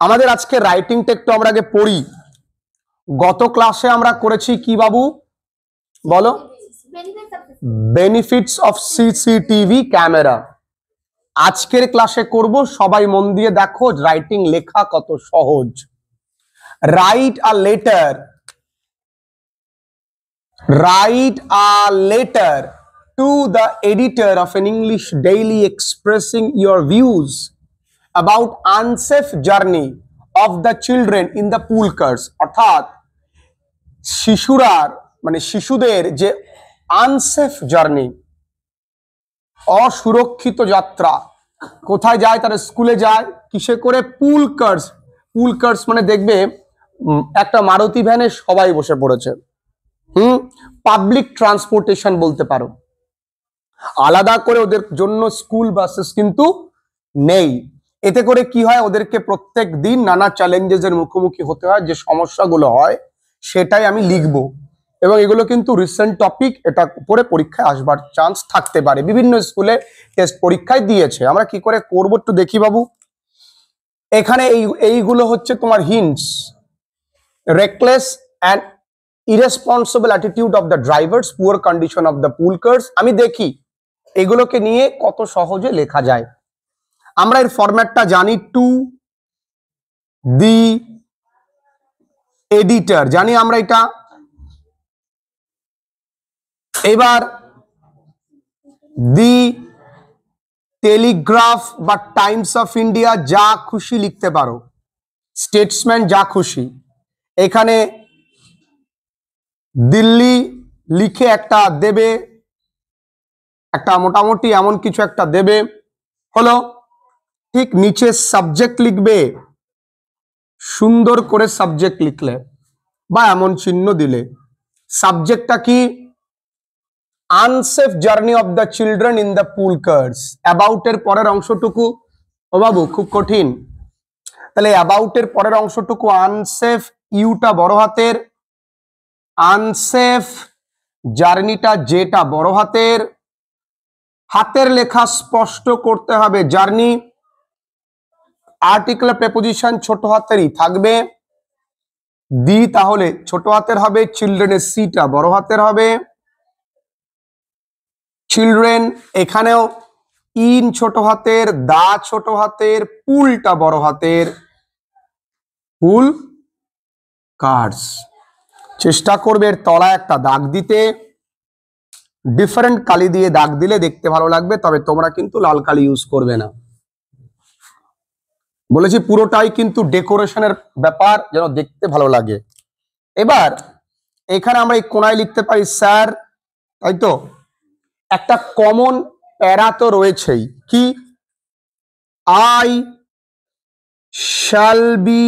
আমাদের আজকে রাইটিংটা একটু আমরা আগে পড়ি। গত ক্লাসে আমরা করেছি কি বাবু বলো? Benefits of CCTV camera. আজকের ক্লাসে করব, সবাই মন দিয়ে দেখো, রাইটিং লেখা কত সহজ। Write a letter, write a letter to the editor of an English daily expressing your views about unsafe journey of the children in the pool cars। অর্থাৎ শিশুরার মানে শিশুদের যে আনসেফ জার্নি, অসুরক্ষিত যাত্রা, কোথায় যায়? তারা স্কুলে যায় কিসে করে? পুল কার্স। পুল কার্স মানে দেখবে একটা মারুতি ভ্যানে সবাই বসে পড়েছে। পাবলিক ট্রান্সপোর্টেশন বলতে পারো। আলাদা করে ওদের জন্য স্কুল বাসেস কিন্তু নেই। এতে করে কি হয়? ওদেরকে প্রত্যেক দিন নানা চ্যালেঞ্জের মুখোমুখি হতে হয়। যে সমস্যাগুলো হয় সেটাই আমি লিখবো, এবং এগুলো কিন্তু রিসেন্ট টপিক, এটা উপরে পরীক্ষায় আসবার চান্স থাকতে পারে। বিভিন্ন স্কুলে টেস্ট পরীক্ষায় দিয়েছে। আমরা কি করে করবো একটু দেখি বাবু। এখানে এইগুলো হচ্ছে তোমার hints. Reckless and irresponsible attitude of the drivers, poor condition of the pool cars। আমি দেখি এগুলোকে নিয়ে কত সহজে লেখা যায়। আমরা এর ফরম্যাটটা জানি, টু দি এডিটর জানি আমরা এটা। এবার দি টেলিগ্রাফ বা টাইমস অফ ইন্ডিয়া, যা খুশি লিখতে পারো, স্টেটসম্যান যা খুশি। এখানে দিল্লি লিখে একটা দেবে, একটা মোটামুটি এমন কিছু একটা দেবে, হলো। ঠিক নিচে সাবজেক্ট লিখবে, সুন্দর করে সাবজেক্ট লিখলে বা এমন চিহ্ন দিলে। সাবজেক্টটা কি? Unsafe journey of the children in the pool cars. About এর পরের অংশটুকু, ও বাবু খুব কঠিন। তাহলে অ্যাবাউট এর পরের অংশটুকু আনসেফ, ইউটা বড় হাতের, আনসেফ জার্নিটা যেটা বড় হাতের, হাতের লেখা স্পষ্ট করতে হবে। জার্নি আর্টিকেল প্রেপোজিশন ছোট হাতেরই থাকবে। দি তাহলে ছোট হাতের হবে, চিলড্রেনের সিটা বড় হাতের হবে। চিলড্রেন এখানেও ইন ছোট হাতের, দা ছোট হাতের, পুলটা বড় হাতের, পুল কার্স। চেষ্টা করবে এর তলায় একটা দাগ দিতে। ডিফারেন্ট কালি দিয়ে দাগ দিলে দেখতে ভালো লাগবে, তবে তোমরা কিন্তু লাল কালি ইউজ করবে না। বলেছি পুরোটাই কিন্তু ডেকোরেশনের ব্যাপার, যেন দেখতে ভালো লাগে। এবার এখানে আমরা এই কোনায় লিখতে পারি স্যার, তাই তো? একটা কমন প্যারা তো রয়েছেই, কি? আই শ্যাল বি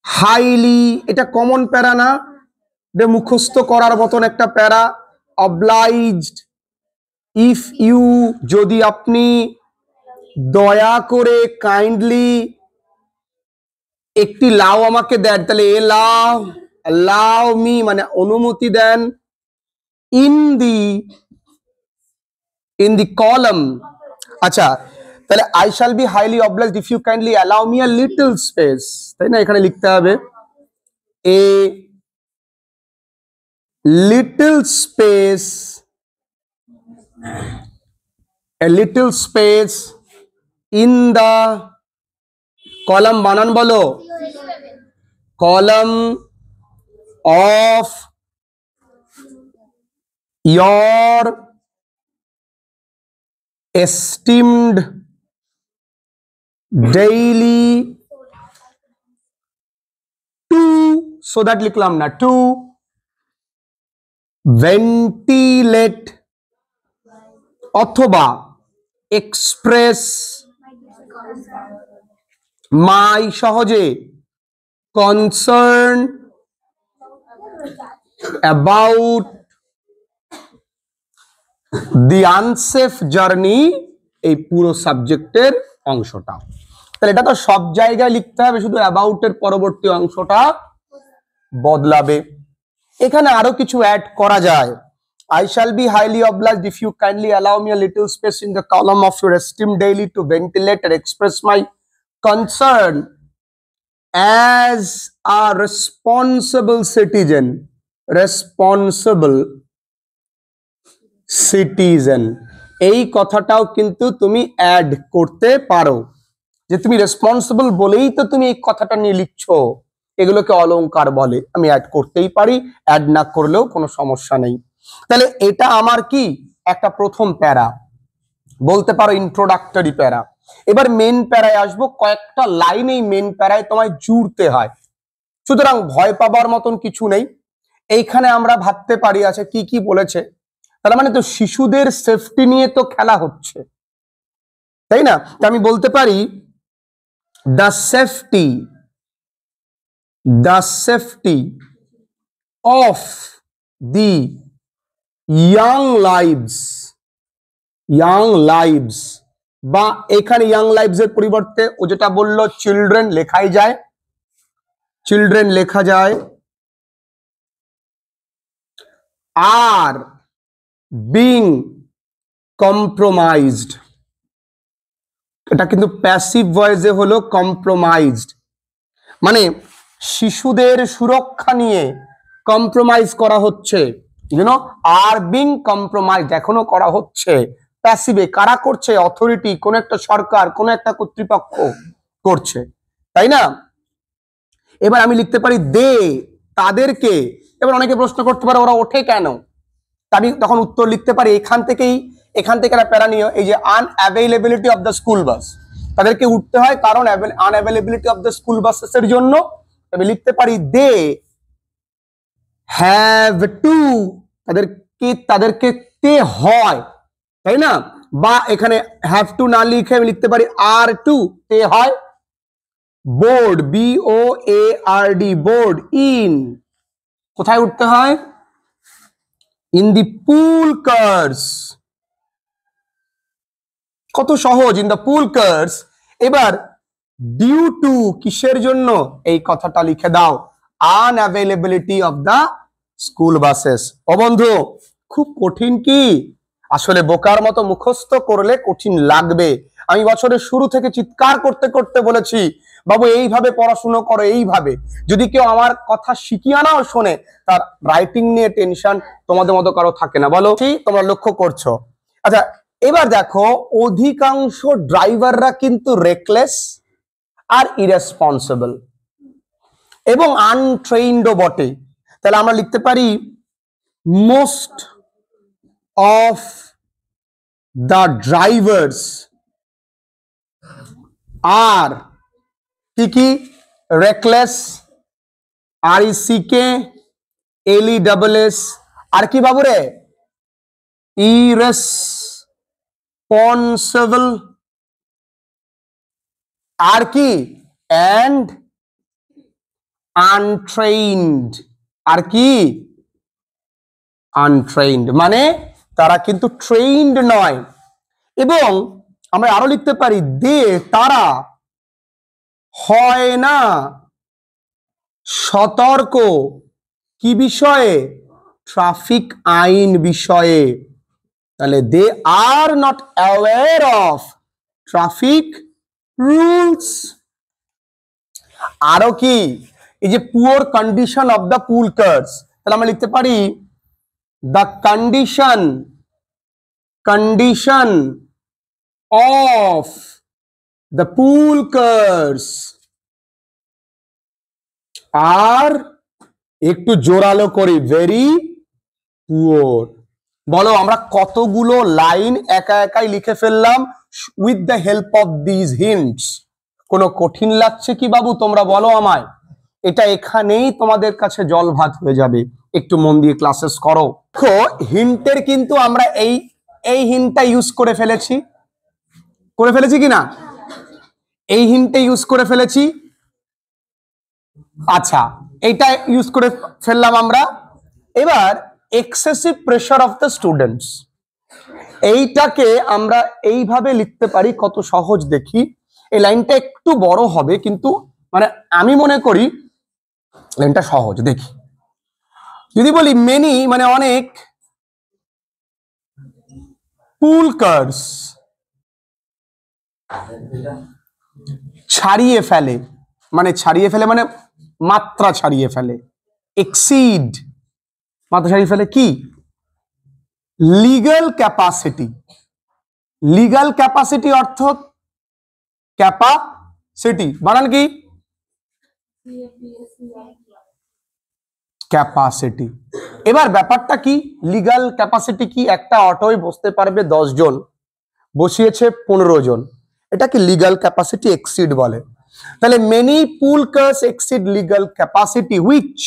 হাইলি, এটা কমন প্যারা না? মুখস্থ করার মতন একটা প্যারা। অবলাইজড ইফ ইউ, যদি আপনি, দয়া করে, কাইন্ডলি, একটি লাও আমাকে দেন, তাহলে এ লাও, লাও মি মানে অনুমতি দেন। ইন দি কলাম, আচ্ছা তাহলে I shall be highly obliged if you kindly allow me a little space, তাই না? এখানে লিখতে হবে a little space, a little space in the column, বানান বলো, column of your esteemed daily to, so that লিখলাম না, to ventilate অথবা এক্সপ্রেস মাই, সহজে, concern about the unsafe journey, এই পুরো সাবজেক্টের অংশটা। তাহলে এটা তো সব জায়গায় লিখতে হবে, শুধু অ্যাবাউটের পরবর্তী অংশটা বদলাবে। এখানে আরো কিছু অ্যাড করা যায়। I shall be highly obliged if you kindly allow me a little space in the column of your esteemed daily to ventilate and express my concern as a responsible citizen. Responsible citizen. এই কথাটাও কিন্তু তুমি add করতে পারো, যে তুমি responsible বলেই তো তুমি এই কথাটা নিয়ে লিখছো, এগুলোকে অলংকার বলে। আমি অ্যাড করতেই পারি, অ্যাড না করলেও কোনো সমস্যা নেই। তাহলে এটা আমার কি একটা প্রথম প্যারা, বলতে পারো ইন্ট্রোডাক্টরি প্যারা। এবার মেন প্যারায় আসবো, কয়েকটা লাইন এই মেন প্যারায় তোমায় জুড়তে হয়, সুতরাং ভয় পাবার মতন কিছু নেই। এইখানে আমরা ভাবতে পারি আচ্ছা কি কি বলেছে, তার মানে তো শিশুদের সেফটি নিয়ে তো খেলা হচ্ছে, তাই না? আমি বলতে পারি the safety of the young lives, বা এখানে ইয়াং লাইভস এর পরিবর্তে ও যেটা বললো চিলড্রেন লেখাই যায়, চিলড্রেন লেখা যায়, আর বিং কম্প্রোমাইজড, এটা কিন্তু প্যাসিভ ভয়েসে হলো কম্প্রোমাইজড, মানে শিশুদের সুরক্ষা নিয়ে কম্প্রোমাইজ করা হচ্ছে, আর বিং কম্প্রোমাইজড এখনো করা হচ্ছে। প্যাসিভে কারা করছে? অথরিটি, কোন একটা সরকার, কোন একটা কর্তৃপক্ষ করছে, তাই না? এবার আমি লিখতে পারি দে, তাদেরকে। এবার অনেকে প্রশ্ন করতে পারে ওরা ওঠে কেন, আমি তখন উত্তর লিখতে পারি এখান থেকে একটা প্যারা নিয়ে, এই যে আনঅ্যাভেলেবিলিটি অফ দ্য স্কুল বাস, তাদেরকে উঠতে হয় কারণ আনঅ্যাভেলেবিলিটি অফ দ্য স্কুল বাসের জন্য। আমি লিখতে পারি দে হ্যাভ টু, তাদেরকে তে হয়, তাই না? বা এখানে হ্যাভ টু না লিখে আমি লিখতে পারি আর টু, তে হয়। বোর্ড, BOARD, বোর্ড, ইন, কোথায় উঠতে হয়? In the pool cars. কত সহজ, ইন দ্য পুল কার্স। এবার ডিউ টু কিসের জন্য, এই কথাটা লিখে দাও, unavailability of the school buses. ও বন্ধু খুব কঠিন কি? আসলে বোকার মতো মুখস্থ করলে কঠিন লাগবে। আমি বছরের শুরু থেকে চিৎকার করতে করতে বলেছি বাবু এইভাবে পড়াশুনো করো, এইভাবে। যদি কেউ আমার কথা শিখিয়ে নাও শোনে, তার রাইটিং নিয়ে টেনশন তোমাদের মতো কারো থাকে না, বলো তোমরা লক্ষ্য করছো? আচ্ছা এবার দেখো, অধিকাংশ ড্রাইভাররা কিন্তু রেকলেস আর ইরেসপন্সিবল এবং আনট্রেইনডও বটে। তাহলে আমরা লিখতে পারি মোস্ট অফ দ্য ড্রাইভার্স আর কি রেকলেস, RECK LESS, আর কি বাবু রে, ইরেসপন্সিবল, আর কি অ্যান্ড আনট্রেইনড, আর কি আনট্রেইনড, মানে তারা কিন্তু ট্রেইনড নয়। এবং আমরা আরো লিখতে পারি দে, তারা হয় না সতর্ক, কি বিষয়ে? ট্রাফিক আইন বিষয়ে। তাহলে they are not aware of traffic rules. আরো কি, এই যে poor condition of the pool cars, তাহলে আমরা লিখতে পারি the condition of the pool cars আর একটু জোরালো করি ভেরি পুয়ার। বলো আমরা কতগুলো লাইন একা একাই লিখে ফেললাম with the help of this hints. কোনো কঠিন লাগছে কি বাবু? তোমরা বলো আমায়। এটা এখানেই তোমাদের কাছে জল ভাত হয়ে যাবে, একটু মন দিয়ে ক্লাসেস করো। দেখো হিন্টের কিন্তু আমরা এই হিন্টটা ইউজ করে ফেলেছি কিনা? এই হিন্টে ইউজ করে ফেলেছি। আচ্ছা এইটা ইউজ করে ফেললাম আমরা। এবার excessive pressure of the students, এইটাকে আমরা এইভাবে লিখতে পারি, কত সহজ দেখি। এই লাইনটা একটু বড় হবে কিন্তু মানে আমি মনে করি লাইনটা সহজ। দেখি যদি বলি মেনি মানে অনেক, পুল কার্স ছাড়িয়ে ফেলে, মানে ছাড়িয়ে ফেলে মানে মাত্রা ছাড়িয়ে ফেলে, এক্সিড মাত্রা ছাড়িয়ে ফেলে কি, লিগ্যাল ক্যাপাসিটি। লিগ্যাল ক্যাপাসিটি অর্থ ক্যাপাসিটি বানান কি, ক্যাপাসিটি। এবার ব্যাপারটা কি, লিগ্যাল ক্যাপাসিটি কি, একটা অটোয় বসতে পারবে 10 জন, বসিয়েছে 15 জন, এটাকে লিগ্যাল ক্যাপাসিটি এক্সিড বলে। তাহলে many pool cars exceed legal capacity which,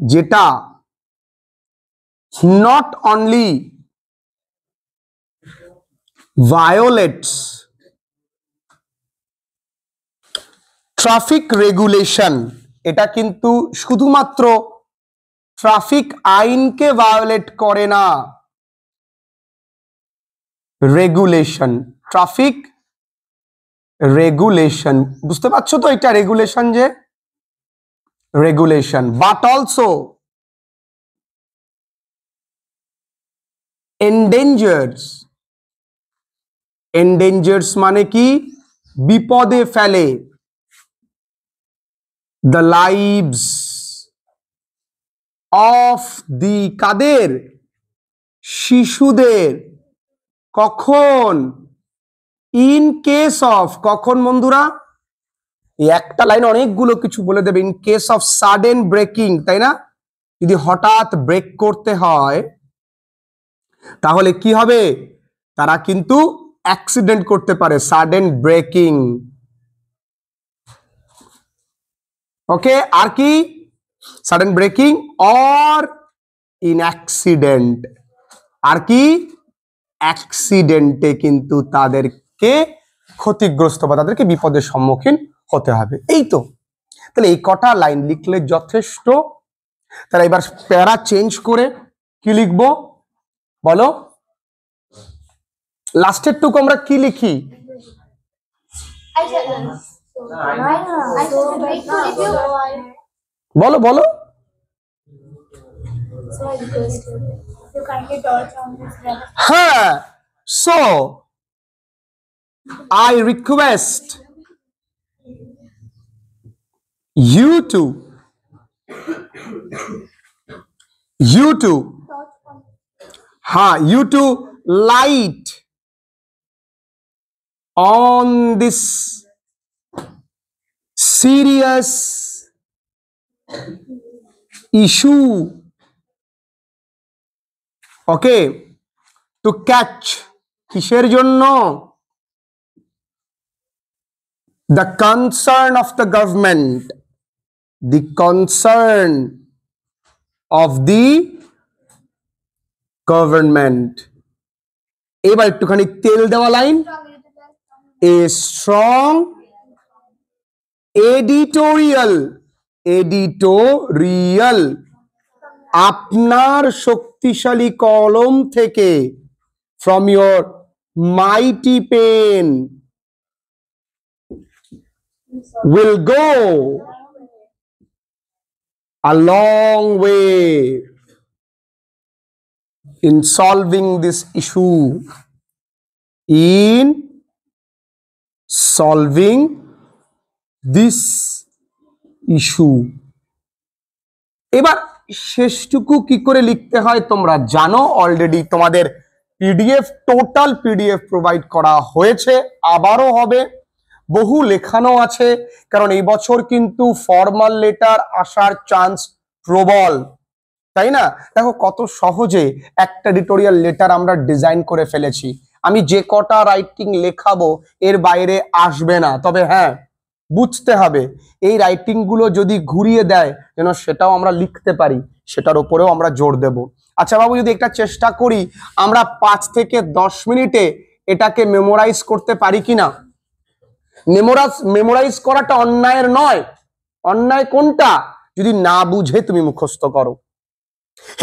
যেটা not only violates traffic regulation, এটা কিন্তু শুধুমাত্র ট্রাফিক আইনকে ভায়োলেট করে না, রেগুলেশন, ট্রাফিক রেগুলেশন, বুঝতে পারছো তো এটা রেগুলেশন, যে রেগুলেশন, বাট অলসো এন্ডেঞ্জার্স। এন্ডেঞ্জার্স মানে কি, বিপদে ফেলে, the lives of the, কাদের, শিশুদের, কখন, ইন কেস অফ, কখন বন্ধুরা, এই একটা লাইন অনেকগুলো কিছু বলে দেবে, in case of sudden breaking, তাই না, যদি হঠাৎ ব্রেক করতে হয় তাহলে কি হবে, তারা কিন্তু অ্যাক্সিডেন্ট করতে পারে, সাডেন ব্রেকিং। ওকে, আর কি, sudden braking or in accident, আর কি, অ্যাক্সিডেন্টে কিন্তু তাদেরকে ক্ষতিগ্রস্ত বা তাদেরকে বিপদের সম্মুখীন হতে হবে। এই তো, তাহলে এই কটা লাইন লিখলে যথেষ্ট। তাহলে এবার প্যারা চেঞ্জ করে কি লিখবো বলো, লাস্টের টুকু আমরা কি লিখি, বলো বলো, হ্যাঁ, so I request you to you to light on this serious issue, okay, to catch, কিসের জন্য, the concern of the government, the concern of the government। এবার একটুখানি তেল দেওয়া লাইন, a strong editorial, আপনার শক্তিশালী কলম থেকে, from your mighty pen will go a long way in solving this issue, in solving this issue। এবার শেষটুকু কি করে লিখতে হয় তোমরা জানো, অলরেডি তোমাদের পিডিএফ, টোটাল পিডিএফ প্রোভাইড করা হয়েছে, আবারও হবে, বহু লেখানো আছে, কারণ এই বছর কিন্তু ফর্মাল লেটার আসার চান্স প্রবল, তাই না। দেখো কত সহজে একটা এডিটোরিয়াল লেটার আমরা ডিজাইন করে ফেলেছি, আমি যে কটা রাইটিং লেখাবো এর বাইরে আসবে না, তবে হ্যাঁ বুঝতে হবে এই রাইটিং গুলো যদি ঘুরিয়ে দেয় যেন সেটাও আমরা লিখতে পারি, সেটার উপরেও আমরা জোর দেব। আচ্ছা বাবু, যদি একটা চেষ্টা করি আমরা 5 থেকে 10 মিনিটে এটাকে মেমোরাইজ করতে পারি কিনা, মেমোরাইজ করাটা অন্যায়ের নয়, অন্যায় কোনটা, যদি না বুঝে তুমি মুখস্থ করো,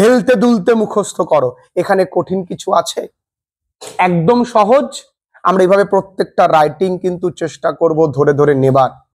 হেলতে দুলতে মুখস্থ করো, এখানে কঠিন কিছু আছে, একদম সহজ। আমরা এইভাবে প্রত্যেকটা রাইটিং কিন্তু চেষ্টা করব ধরে ধরে নেবার।